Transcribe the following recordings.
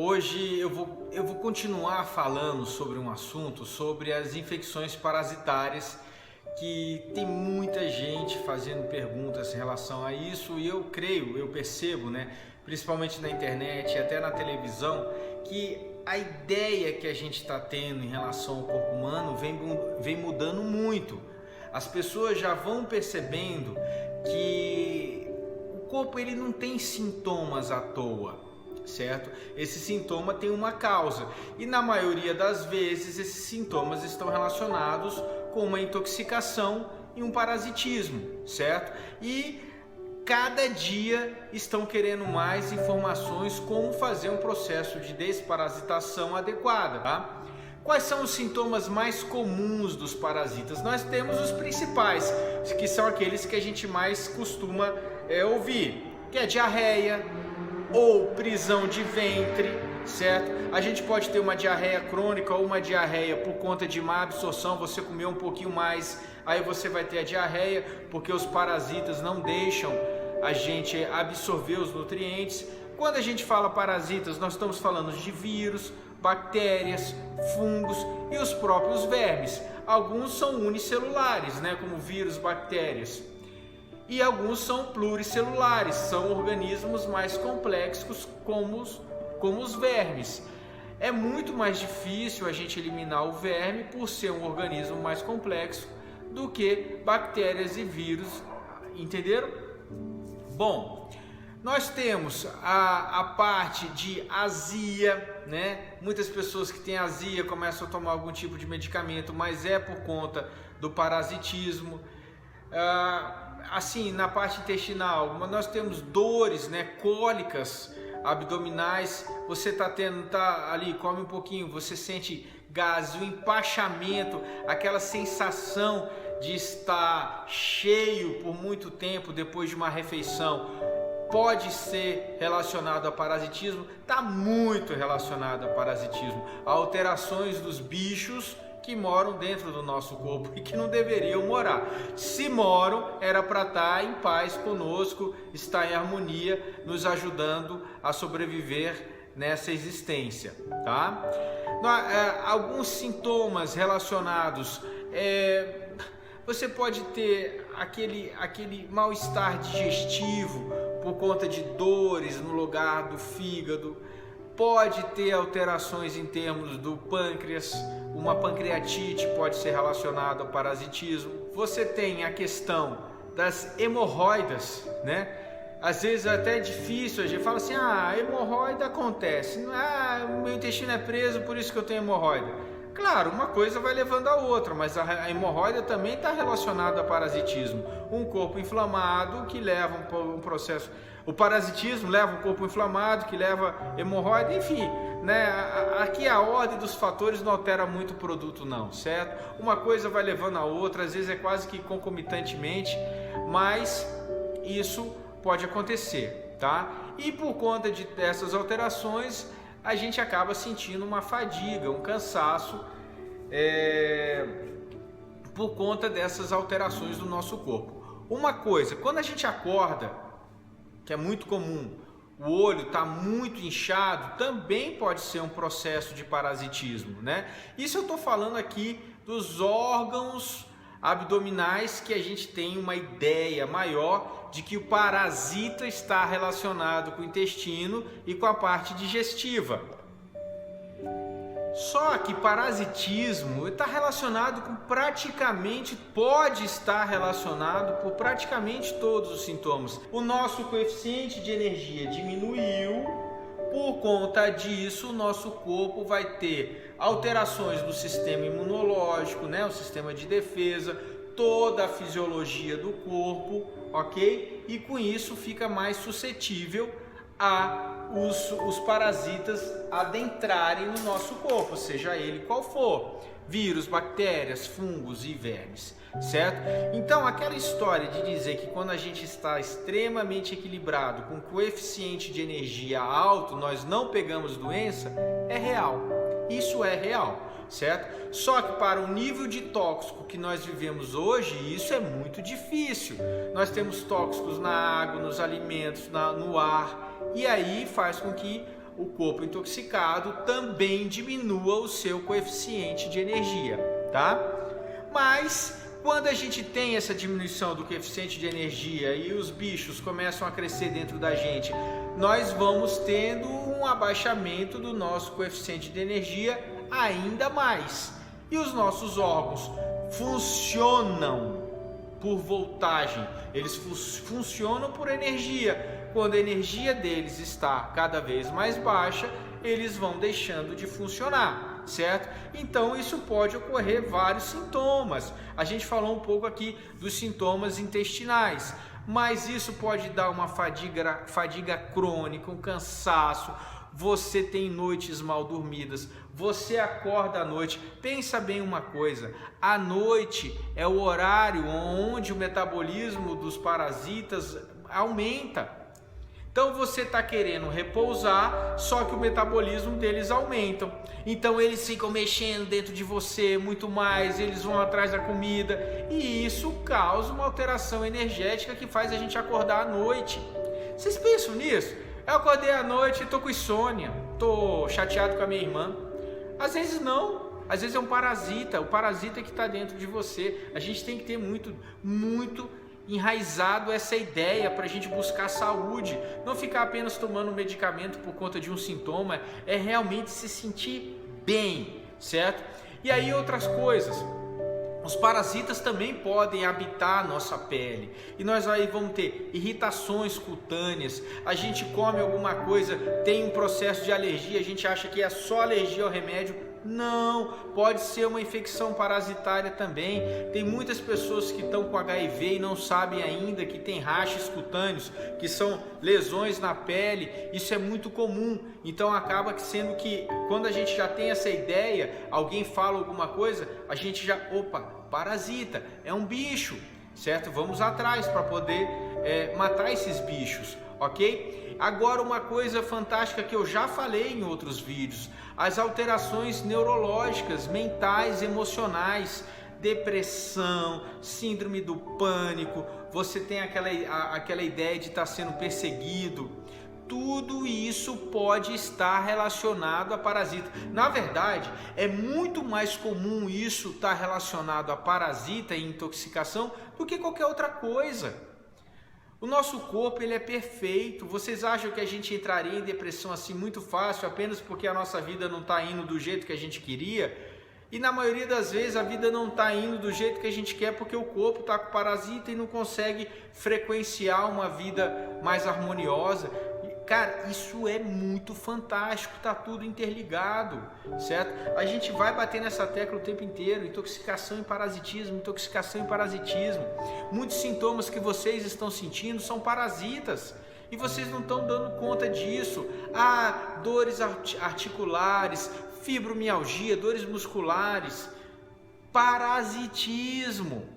Hoje eu vou continuar falando sobre um assunto, sobre as infecções parasitárias, que tem muita gente fazendo perguntas em relação a isso e eu percebo, né, principalmente na internet e até na televisão, que a ideia que a gente está tendo em relação ao corpo humano vem mudando muito. As pessoas já vão percebendo que o corpo ele não tem sintomas à toa, certo? Esse sintoma tem uma causa e na maioria das vezes esses sintomas estão relacionados com uma intoxicação e um parasitismo, certo? E cada dia estão querendo mais informações como fazer um processo de desparasitação adequada, tá? Quais são os sintomas mais comuns dos parasitas? Nós temos os principais, que são aqueles que a gente mais costuma ouvir, que é diarreia ou prisão de ventre, certo? A gente pode ter uma diarreia crônica ou uma diarreia por conta de má absorção, você comeu um pouquinho mais, aí você vai ter a diarreia, porque os parasitas não deixam a gente absorver os nutrientes. Quando a gente fala parasitas, nós estamos falando de vírus, bactérias, fungos e os próprios vermes. Alguns são unicelulares, né, como vírus, bactérias. E alguns são pluricelulares, são organismos mais complexos como os vermes. É muito mais difícil a gente eliminar o verme por ser um organismo mais complexo do que bactérias e vírus, entenderam? Bom, nós temos a parte de azia, né? Muitas pessoas que têm azia começam a tomar algum tipo de medicamento, mas é por conta do parasitismo. Assim, na parte intestinal, nós temos dores, né? Cólicas abdominais. Você tá ali, come um pouquinho, você sente gases, o empachamento, aquela sensação de estar cheio por muito tempo depois de uma refeição. Pode ser relacionado a parasitismo, está muito relacionado a parasitismo, a alterações dos bichos que moram dentro do nosso corpo e que não deveriam morar. Se moram, era para estar em paz conosco, estar em harmonia, nos ajudando a sobreviver nessa existência, tá? Alguns sintomas relacionados, você pode ter aquele mal-estar digestivo por conta de dores no lugar do fígado, pode ter alterações em termos do pâncreas, uma pancreatite pode ser relacionada ao parasitismo. Você tem a questão das hemorroidas, né? Às vezes é até difícil, a gente fala assim, hemorroida acontece, o meu intestino é preso, por isso que eu tenho hemorroida. Claro, uma coisa vai levando a outra, mas a hemorroida também está relacionada ao parasitismo. Um corpo inflamado que leva um processo... O parasitismo leva um corpo inflamado que leva hemorroida, enfim, né? Aqui a ordem dos fatores não altera muito o produto não, certo? Uma coisa vai levando a outra, às vezes é quase que concomitantemente, mas isso pode acontecer, tá? E por conta dessas alterações, a gente acaba sentindo uma fadiga, um cansaço, por conta dessas alterações do nosso corpo. Uma coisa, quando a gente acorda, que é muito comum, o olho está muito inchado, também pode ser um processo de parasitismo, né? Isso eu estou falando aqui dos órgãos abdominais que a gente tem uma ideia maior de que o parasita está relacionado com o intestino e com a parte digestiva. Só que parasitismo está relacionado com pode estar relacionado por praticamente todos os sintomas. O nosso coeficiente de energia diminuiu, por conta disso o nosso corpo vai ter alterações do sistema imunológico, né? O sistema de defesa, toda a fisiologia do corpo, ok? E com isso fica mais suscetível a os parasitas adentrarem no nosso corpo, seja ele qual for, vírus, bactérias, fungos e vermes, certo? Então aquela história de dizer que quando a gente está extremamente equilibrado, com coeficiente de energia alto, nós não pegamos doença, é real, isso é real, certo? Só que para o nível de tóxico que nós vivemos hoje, isso é muito difícil. Nós temos tóxicos na água, nos alimentos, no ar, e aí faz com que o corpo intoxicado também diminua o seu coeficiente de energia, tá? Mas quando a gente tem essa diminuição do coeficiente de energia e os bichos começam a crescer dentro da gente, nós vamos tendo um abaixamento do nosso coeficiente de energia ainda mais. E os nossos órgãos funcionam por voltagem, eles funcionam por energia. Quando a energia deles está cada vez mais baixa, eles vão deixando de funcionar, certo? Então isso pode ocorrer vários sintomas. A gente falou um pouco aqui dos sintomas intestinais, mas isso pode dar uma fadiga crônica, um cansaço. Você tem noites mal dormidas, você acorda à noite. Pensa bem uma coisa, a noite é o horário onde o metabolismo dos parasitas aumenta. Então você está querendo repousar, só que o metabolismo deles aumenta. Então eles ficam mexendo dentro de você muito mais, eles vão atrás da comida e isso causa uma alteração energética que faz a gente acordar à noite. Vocês pensam nisso? Eu acordei à noite e estou com insônia, estou chateado com a minha irmã. Às vezes não, às vezes é um parasita, o parasita que está dentro de você. A gente tem que ter muito enraizado essa ideia para a gente buscar saúde, não ficar apenas tomando medicamento por conta de um sintoma, é realmente se sentir bem, certo? E aí outras coisas, os parasitas também podem habitar a nossa pele e nós aí vamos ter irritações cutâneas. A gente come alguma coisa, tem um processo de alergia, a gente acha que é só alergia ao remédio. Não, pode ser uma infecção parasitária também. Tem muitas pessoas que estão com HIV e não sabem ainda que tem rachas cutâneos, que são lesões na pele. Isso é muito comum. Então acaba sendo que quando a gente já tem essa ideia, alguém fala alguma coisa, a gente já, opa, parasita, é um bicho, certo? Vamos atrás para poder matar esses bichos, ok? Agora uma coisa fantástica que eu já falei em outros vídeos, as alterações neurológicas, mentais, emocionais, depressão, síndrome do pânico, você tem aquela ideia de estar sendo perseguido, tudo isso pode estar relacionado a parasita. Na verdade, é muito mais comum isso estar relacionado a parasita e intoxicação do que qualquer outra coisa. O nosso corpo ele é perfeito. Vocês acham que a gente entraria em depressão assim muito fácil apenas porque a nossa vida não está indo do jeito que a gente queria? E na maioria das vezes a vida não está indo do jeito que a gente quer porque o corpo está com parasita e não consegue frequenciar uma vida mais harmoniosa. Cara, isso é muito fantástico, tá tudo interligado, certo? A gente vai bater nessa tecla o tempo inteiro, intoxicação e parasitismo, intoxicação e parasitismo. Muitos sintomas que vocês estão sentindo são parasitas e vocês não estão dando conta disso. Dores articulares, fibromialgia, dores musculares, parasitismo.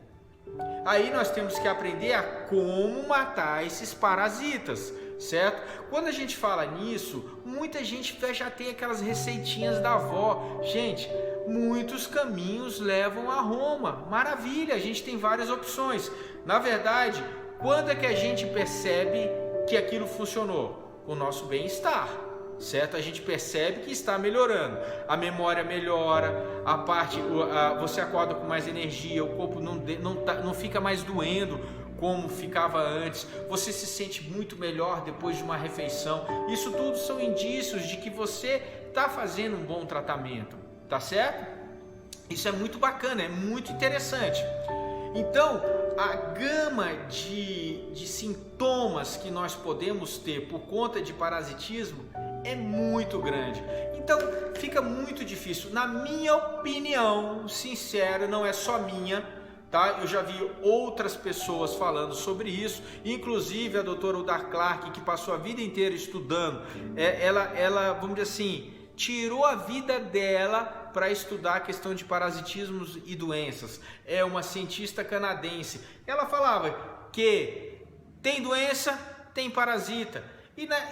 Aí nós temos que aprender a como matar esses parasitas, certo? Quando a gente fala nisso, muita gente já tem aquelas receitinhas da avó. Gente, muitos caminhos levam a Roma. Maravilha, a gente tem várias opções. Na verdade, quando é que a gente percebe que aquilo funcionou? O nosso bem-estar, certo? A gente percebe que está melhorando. A memória melhora, você acorda com mais energia, o corpo não fica mais doendo como ficava antes, você se sente muito melhor depois de uma refeição. Isso tudo são indícios de que você está fazendo um bom tratamento, tá certo? Isso é muito bacana, é muito interessante. Então, a gama de sintomas que nós podemos ter por conta de parasitismo é muito grande. Então, fica muito difícil. Na minha opinião, sincera, não é só minha, tá? Eu já vi outras pessoas falando sobre isso, inclusive a doutora Udar Clark, que passou a vida inteira estudando, ela, vamos dizer assim, tirou a vida dela para estudar a questão de parasitismos e doenças. É uma cientista canadense. Ela falava que tem doença, tem parasita.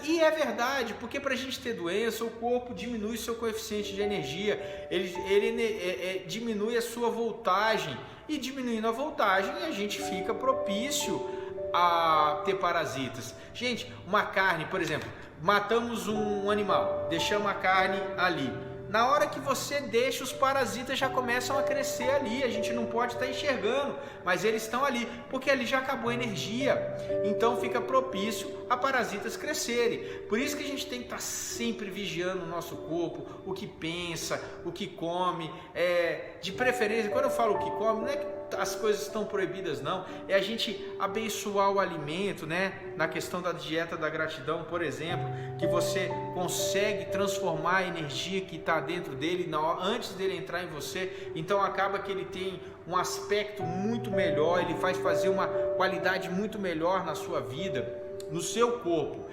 E é verdade, porque para a gente ter doença, o corpo diminui seu coeficiente de energia, ele diminui a sua voltagem, e diminuindo a voltagem a gente fica propício a ter parasitas. Gente, uma carne, por exemplo, matamos um animal, deixamos a carne ali. Na hora que você deixa, os parasitas já começam a crescer ali. A gente não pode estar enxergando, mas eles estão ali, porque ali já acabou a energia. Então fica propício a parasitas crescerem. Por isso que a gente tem que estar sempre vigiando o nosso corpo, o que pensa, o que come. De preferência, quando eu falo o que come, não é que as coisas estão proibidas, não. É a gente abençoar o alimento, né? Na questão da dieta da gratidão, por exemplo, que você consegue transformar a energia que está dentro dele antes dele entrar em você. Então acaba que ele tem um aspecto muito melhor, ele faz fazer uma qualidade muito melhor na sua vida, no seu corpo.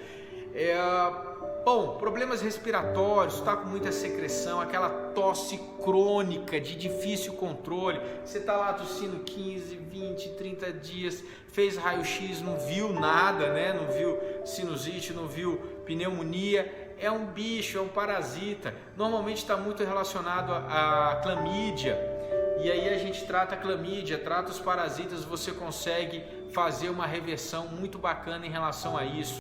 Bom, problemas respiratórios, está com muita secreção, aquela tosse crônica de difícil controle, você está lá tossindo 15, 20, 30 dias, fez raio-x, não viu nada, né? Não viu sinusite, não viu pneumonia, é um bicho, é um parasita, normalmente está muito relacionado à clamídia, e aí a gente trata a clamídia, trata os parasitas, você consegue fazer uma reversão muito bacana em relação a isso.